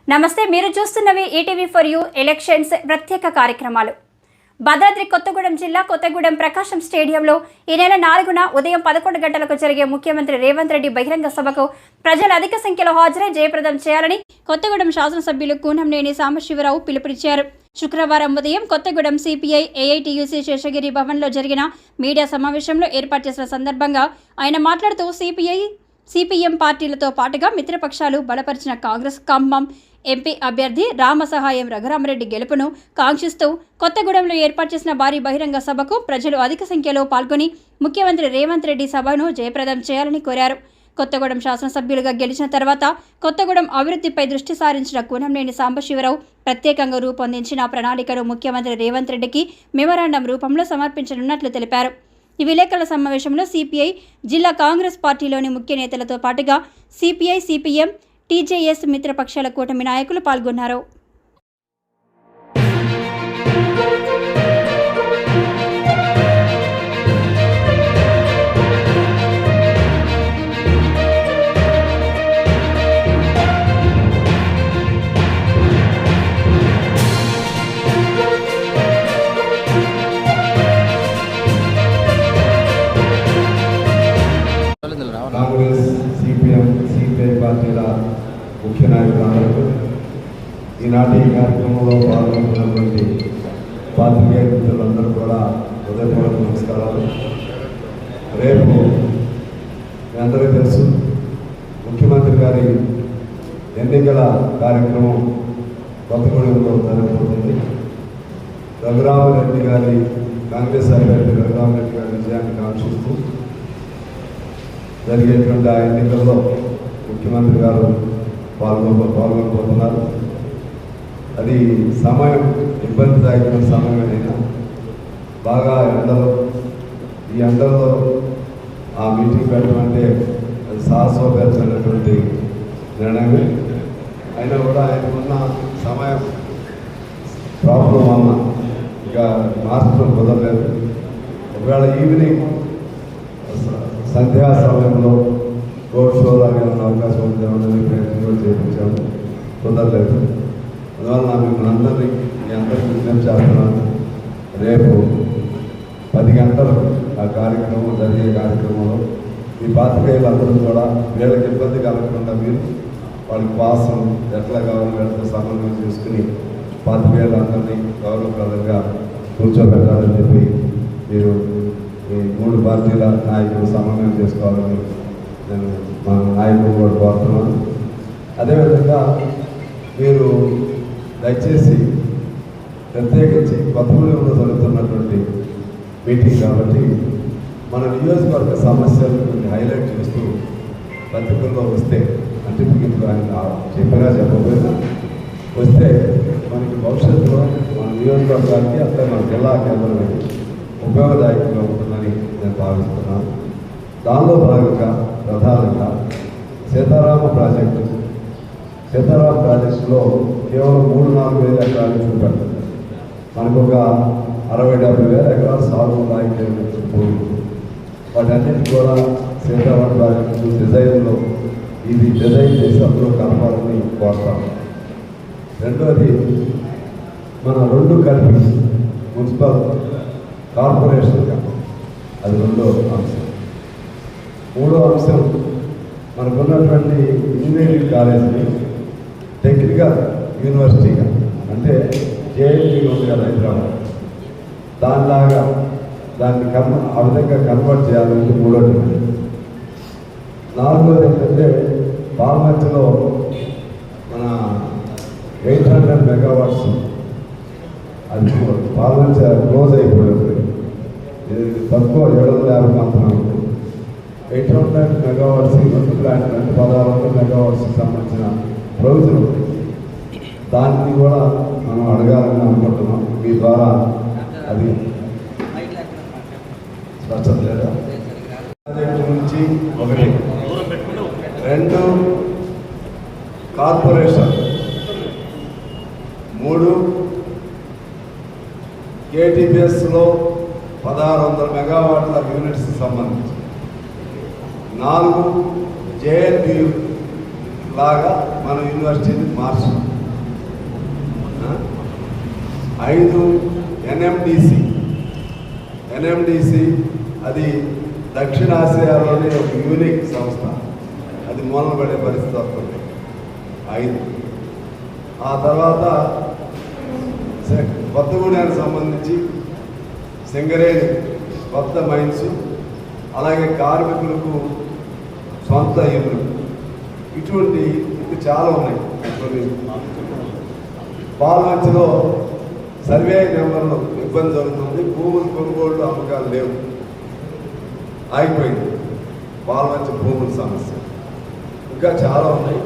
నమస్తే, మీరు చూస్తున్నవి ETV for you elections ప్రత్యేక కార్యక్రమాలు. భద్రాద్రి కొత్తగూడెం జిల్లా కొత్తగూడెం ప్రకాశం స్టేడియంలో ఈ నెల 4న ఉదయం 11 గంటలకు జరిగే ముఖ్యమంత్రి రేవంత్ రెడ్డి బహిరంగ సభకు ప్రజలు అధిక సంఖ్యలో హాజరై జయప్రదం చేయాలని కొత్తగూడెం శాసనసభ్యులు కూనంనేని సాంబశివరావు పిలుపునిచ్చారు. శుక్రవారం ఉదయం కొత్తగూడెం సిపిఐ ఏఐటియుసి శేషగిరి భవన్లో జరిగిన మీడియా సమావేశంలో ఏర్పాటు చేసిన సందర్భంగా ఆయన మాట్లాడుతూ సిపిఎం పార్టీలతో పాటుగా మిత్రపక్షాలు బలపరిచిన కాంగ్రెస్ ఖమ్మం ఎంపీ అభ్యర్థి రామసహాయం రఘురామరెడ్డి గెలుపును కాంక్షిస్తూ కొత్తగూడెంలో ఏర్పాటు చేసిన భారీ బహిరంగ సభకు ప్రజలు అధిక సంఖ్యలో పాల్గొని ముఖ్యమంత్రి రేవంత్ రెడ్డి సభను జయప్రదం చేయాలని కోరారు. కొత్తగూడెం శాసనసభ్యులుగా గెలిచిన తర్వాత కొత్తగూడెం అభివృద్ధిపై దృష్టి సారించిన కూనంనేని సాంబశివరావు ప్రత్యేకంగా రూపొందించిన ప్రణాళికను ముఖ్యమంత్రి రేవంత్ రెడ్డికి మెమోరాండం రూపంలో సమర్పించనున్నట్లు తెలిపారు. ఈ విలేకరుల సమావేశంలో సిపిఐ జిల్లా కాంగ్రెస్ పార్టీలోని ముఖ్య నేతలతో పాటుగా సిపిఐ, సిపిఎం, టీజేఎస్ మిత్రపక్షాల కూటమి నాయకులు పాల్గొన్నారు. కాంగ్రెస్, సిపిఎం, సిపిఐ పార్టీల ముఖ్య నాయకులందరూ ఈనాటి కార్యక్రమంలో పాల్గొంటున్నటువంటి పాత్రికేయ మిత్రులందరూ కూడా హృదయపూర్వక నమస్కారాలు. రేపు మీ అందరికీ తెలుసు, ముఖ్యమంత్రి గారి ఎన్నికల కార్యక్రమం కొత్తగూడెంలో జరగబోతుంది. రఘురామరెడ్డి గారి కాంగ్రెస్ అభ్యర్థి రఘురామరెడ్డి గారి విజయాన్ని కాంక్షిస్తూ జరిగేటువంటి ఆ ఎన్నికల్లో ముఖ్యమంత్రి గారు పాల్గొనబోతున్నారు. అది సమయం ఇబ్బందిదాయకమైన సమయమైనా బాగా ఈ ఎండల్లో ఆ మీటింగ్ పెట్టడం అంటే అది సాహసోపేతమైనటువంటి నిర్ణయమే. అయినా కూడా ఆయనకున్న సమయం ప్రాబ్లం వల్ల ఇక మార్చడం కుదరలేదు. ఒకవేళ ఈవినింగ్ సంధ్యా సమయంలో రోడ్ షో లాగా అవకాశం ఉందేమని ప్రయత్నం కూడా చేయించాము, కుదరలేదు. అందువల్ల మిమ్మల్ని అందరినీ మీ అందరికీ విజ్ఞప్తి చేస్తున్నాను. రేపు 10 గంటలకు ఆ కార్యక్రమం జరిగే కార్యక్రమంలో ఈ పాత్రికేయులందరూ కూడా వీళ్ళకి ఇబ్బంది కలగకుండా మీరు వాళ్ళకి పాసం ఎట్లా కావాలో వీళ్ళతో సమన్వయం చేసుకుని పాత్రికేయులందరినీ గౌరవప్రదంగా కూర్చోబెట్టాలని చెప్పి మీరు ఈ 3 పార్టీల నాయకులు సమన్వయం చేసుకోవాలని నేను మా నాయకులు కూడా కోరుతున్నాను. అదేవిధంగా మీరు దయచేసి ప్రత్యేకించి కొత్తగూడెంలో జరుగుతున్నటువంటి మీటింగ్ కాబట్టి మన నియోజకవర్గ సమస్యలు కొన్ని హైలైట్ చేస్తూ పత్రికల్లో వస్తే, అంటే మీకు ఆయన చెప్పకపోయినా వస్తే మనకి భవిష్యత్తులో మన నియోజకవర్గానికి అట్లా మన జిల్లా కేంద్రం ఉపయోగదాయకంగా ఉంటుందని నేను భావిస్తున్నాను. దానిలో భాగంగా ప్రధానంగా సీతారామ ప్రాజెక్టులో కేవలం 3-4 వేల ఎకరాలు చూపెడుతుంది. మనకు ఒక 60-70 వేల ఎకరాలు సాగు భూమి. వాటన్నిటి కూడా సీతారామ ప్రాజెక్టు డిజైన్లో ఇది డిజైన్ చేసి అందులో కలపాలని కోరుతాము. రెండోది, మన 2 కలిపి మున్సిపల్ కార్పొరేషన్గా, అది 2వ అంశం. 3వ అంశం, మనకున్నటువంటి ఇంజనీరింగ్ కాలేజీని టెక్నికల్ యూనివర్సిటీగా, అంటే జేఎన్టీ ఉంది కదా హైదరాబాద్, దానిలాగా దాన్ని ఆ విధంగా కన్వర్ట్ చేయాలంటే 3వ డిమాండ్. 4వది ఏంటంటే పాల్మర్చిలో మన 800 మెగావాట్స్ అది పాల్మర్చి క్లోజ్ అయిపోయింది. ఇది తక్కువ 750 మాత్రమే ఉంది. 800 మెగావాట్స్ 2 ప్లాంట్ అంటే 1600 మెగావాట్స్కి సంబంధించిన ప్రొవిజన్ ఉంది. దాన్ని కూడా మనం అడగాలని అనుకుంటున్నాం. మీ ద్వారా అది స్పష్టత లేదా ప్రాజెక్టు నుంచి 1, 2 కార్పొరేషన్, 3 కేటీపీఎస్లో 1600 మెగావాట్ల యూనిట్స్కి సంబంధించి, 4 జేఎన్టీయు లాగా మన యూనివర్సిటీని మార్చాం. 5 ఎన్ఎండిసి అది దక్షిణాసియాలోనే ఒక యూనిక్ సంస్థ. అది మూలనబడే పరిస్థితి వస్తుంది. 5 ఆ తర్వాత కొత్తగూడెనికి సంబంధించి సింగరేణి కొత్త మైన్స్, అలాగే కార్మికులకు సొంత ఇల్లు, ఇటువంటి ఇంకా చాలా ఉన్నాయి. కొన్ని పాల్వంచలో సర్వే నెంబర్లు ఇబ్బంది జరుగుతుంది. భూములు కొనుగోళ్ళు అమ్మకాలు లేవు, ఆగిపోయింది పాల్వంచ భూముల సమస్య. ఇంకా చాలా ఉన్నాయి.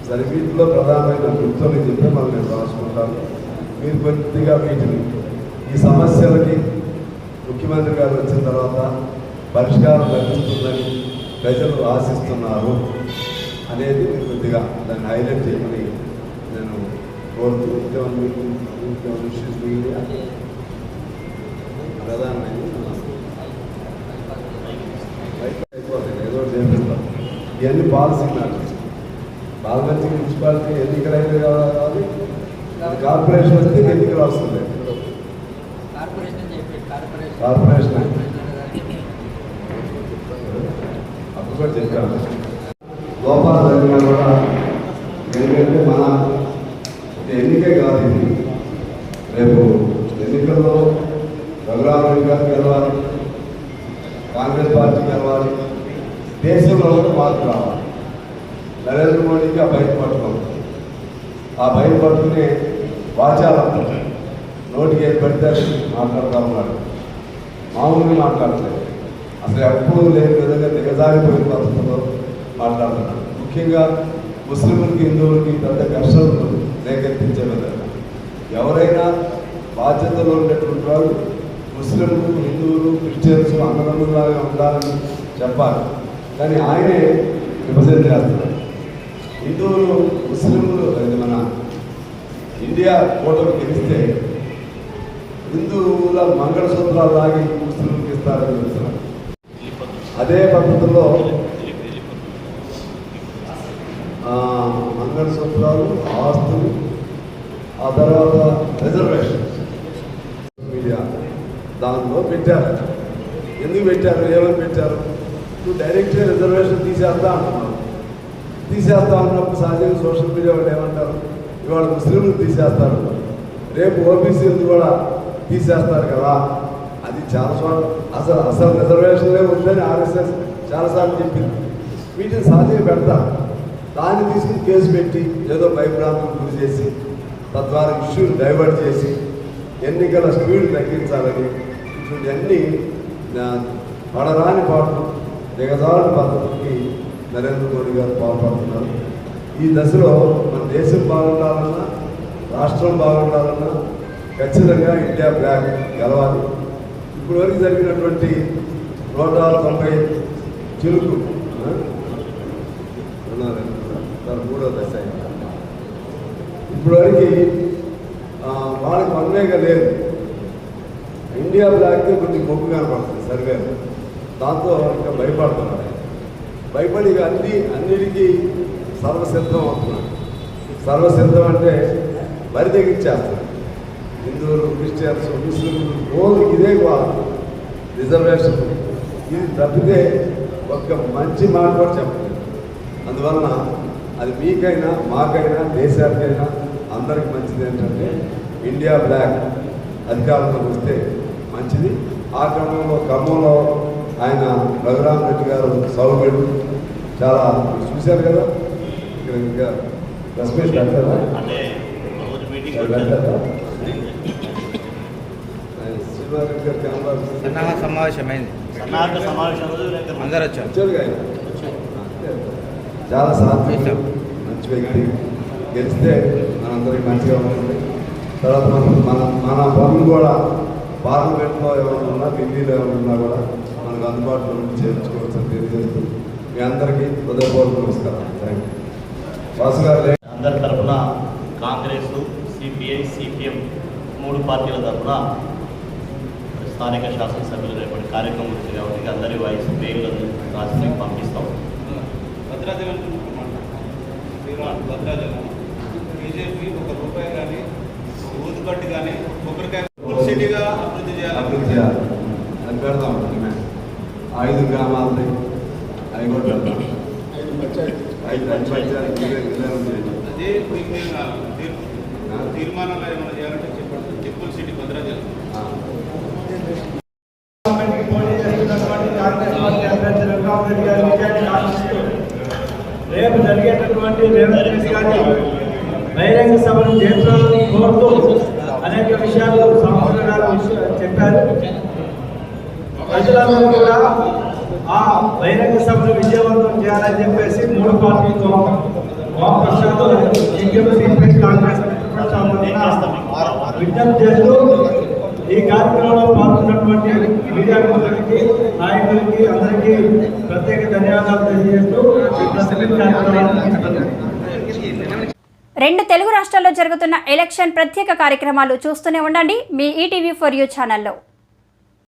సరే, వీటిలో ప్రధానమైన గుర్తుని చెప్పి మనం నేను రాసుకుంటాను. మీరు కొద్దిగా వీటిని ఈ సమస్యలకి ముఖ్యమంత్రి గారు వచ్చిన తర్వాత పరిష్కారం లభిస్తుందని ప్రజలు ఆశిస్తున్నారు అనేది మీరు కొద్దిగా దాన్ని హైలైట్ చేయమని నేను కోరుతూ ప్రధానమైన అయిపోతుంది. ఏదో చేపిస్తాం. ఇవన్నీ పాలసీ మ్యాటర్స్. పార్లమెంట్ మున్సిపాలిటీ ఎన్నికలైతే కావాలి, కార్పొరేషన్ వస్తే ఎన్నికలు వస్తుంది. కార్పొరేషన్ అప్పుడు కూడా చెప్పాను. లోపాల జరిగినా కూడా ఏంటంటే మన ఎన్నికే కాదు ఇది. రేపు ఎన్నికల్లో రఘురామరెడ్డి గారు గెలవాలి, కాంగ్రెస్ పార్టీ గెలవాలి, దేశంలో కూడా మార్పు రావాలి. నరేంద్ర మోడీకి ఆ భయం పట్టుకోండి. ఆ భయం పట్టుకునే వాచాలంతా నోటికి ఏది పడితే మాట్లాడుతూ ఉన్నాడు. మామూలుగా మాట్లాడలేదు. అసలు ఎప్పుడూ లేని విధంగా దిగజారిపోయిన పద్ధతిలో మాట్లాడుతున్నాడు. ముఖ్యంగా ముస్లింలకి హిందువులకి పెద్ద ఘర్షణలు రేకెత్తించే విధంగా. ఎవరైనా బాధ్యతలో ఉండేటువంటి వాళ్ళు ముస్లింలు, హిందువులు, క్రిస్టియన్స్ అన్నదమ్ములాగా ఉండాలని చెప్పాలి. కానీ ఆయనే విభజన చేస్తున్నారు. హిందువులు, ముస్లింలు మన ఇండియా కూటమి గెలిస్తే హిందువుల మంగళసూత్రాలు లాగి ముస్లింలకు ఇస్తారని చెప్తున్నారు. అదే పద్ధతిలో మంగళసూత్రాలు, ఆస్తులు, ఆ తర్వాత రిజర్వేషన్ మీడియా దానిలో పెట్టారు. ఎందుకు పెట్టారు, ఏమని పెట్టారు? నువ్వు డైరెక్ట్గా రిజర్వేషన్ తీసేస్తా అంటున్నావు. తీసేస్తా ఉన్నప్పుడు సహజంగా సోషల్ మీడియా వాళ్ళు ఏమంటారు, ఇవాళ ముస్లింలు తీసేస్తారు, రేపు ఓబీసీలు కూడా తీసేస్తారు కదా. అది చాలా అసలు రిజర్వేషన్లే ఉందని ఆర్ఎస్ఎస్ చాలాసార్లు చెప్పింది. వీటిని సహజంగా పెడతారు. దాన్ని తీసుకుని కేసు పెట్టి ఏదో భయభ్రాంతులు గురి చేసి తద్వారా ఇష్యూని డైవర్ట్ చేసి ఎన్నికల స్పీడ్ తగ్గించాలని ఇటువంటివన్నీ పడరాని పాటు దిగజారుని పద్ధతికి నరేంద్ర మోడీ గారు పాల్పడుతున్నారు. ఈ దశలో మన దేశం బాగుండాలన్నా, రాష్ట్రం బాగుండాలన్నా ఖచ్చితంగా ఇండియా బ్లాక్ గెలవాలి. ఇప్పుడు వరకు జరిగినటువంటి 190 చిలుకు మూడో దశ ఇప్పుడు వరకు వాళ్ళకి వన్వేగా లేదు. ఇండియా బ్లాక్కి కొంచెం మొగ్గు కనపడుతుంది సర్వేలు. దాంతో ఇంకా భయపడుతున్నారు. భయపడి అన్నిటికీ సర్వసిద్ధం అవుతున్నారు. సర్వసిద్ధం అంటే బరి తెగించేస్తారు. హిందువులు, క్రిస్టియన్స్, ముస్లింలు రోజు ఇదే రిజర్వేషన్. ఇది తప్పితే ఒక్క మంచి మాట కూడా చెప్పలేదు. అందువలన అది మీకైనా, మాకైనా, దేశానికైనా అందరికి మంచిది ఏంటంటే ఇండియా బ్లాక్ అధికారంలోకి వస్తే మంచిది. ఆ క్రమంలో ఖమ్మంలో ఆయన రఘురామరెడ్డి గారు సౌమ్యుడు చాలా చూశారు కదా. ఇక్కడ ఇంకా రస్మేష్ పెట్టారా శ్రీవారెడ్డి గారు కెమెరా సమావేశమైంది, అందరూ వచ్చారు. చాలా సాత్వికుడు, మంచి వ్యక్తి. గెలిస్తే మనందరికి మంచిగా ఉంటుంది. తర్వాత మన పనులు కూడా పార్లమెంట్లో ఏమైనా ఉన్నా, ఢిల్లీలో ఏమైనా ఉన్నా కూడా మనకు అందుబాటులో ఉండి చేర్చుకోవచ్చని తెలియజేస్తూ మీ అందరికీ హృదయపూర్వక నమస్కారం. Thank you. వాసు గారు అందరి తరఫున కాంగ్రెస్, సిపిఐ, సిపిఎం 3 పార్టీల తరఫున స్థానిక శాసనసభ్యులు రేపటి కార్యక్రమం ఉంది కాబట్టి అందరి వాయిస్ మెయిల్ రాసి పంపిస్తాం. భద్రాచలం బీజేపీ ₹1 కానీ ఊదుకట్టు కానీ కొబ్బరికాయ సిటీగా అభివృద్ధి చేయాలి. అభివృద్ధి చేయాలి. అది పెడతాం. 5 గ్రామాలని 5 కూడా పెడతాం. 5 పంచాయతీ అదే మీకు తీర్మానాలు ఏమైనా చేయాలంటే చెప్పండి. టెంపుల్ సిటీ భద్రాచలం రేపు జరిగేటటువంటి రేవంత్ రెడ్డి గారి బహిరంగ సభను చేర్చాలని కోరుతూ అనేక విషయాలు సంపూర్ణ గారు చెప్పారు. ప్రజలందరూ కూడా ఆ బహిరంగ సభను విజయవంతం చేయాలని చెప్పేసి 3 పార్టీలతో వామపక్షాలు కాంగ్రెస్ విజ్ఞప్తి చేస్తూ ఈ కార్యక్రమంలో పాల్గొన్నటువంటి మీడియా మిత్రులకి నాయకులకి అందరికీ ప్రత్యేక ధన్యవాదాలు తెలియజేస్తూ 2 తెలుగు రాష్ట్రాల్లో జరుగుతున్న ఎలక్షన్ ప్రత్యేక కార్యక్రమాలు చూస్తూనే ఉండండి మీ ఈటీవీ4U ఛానల్లో.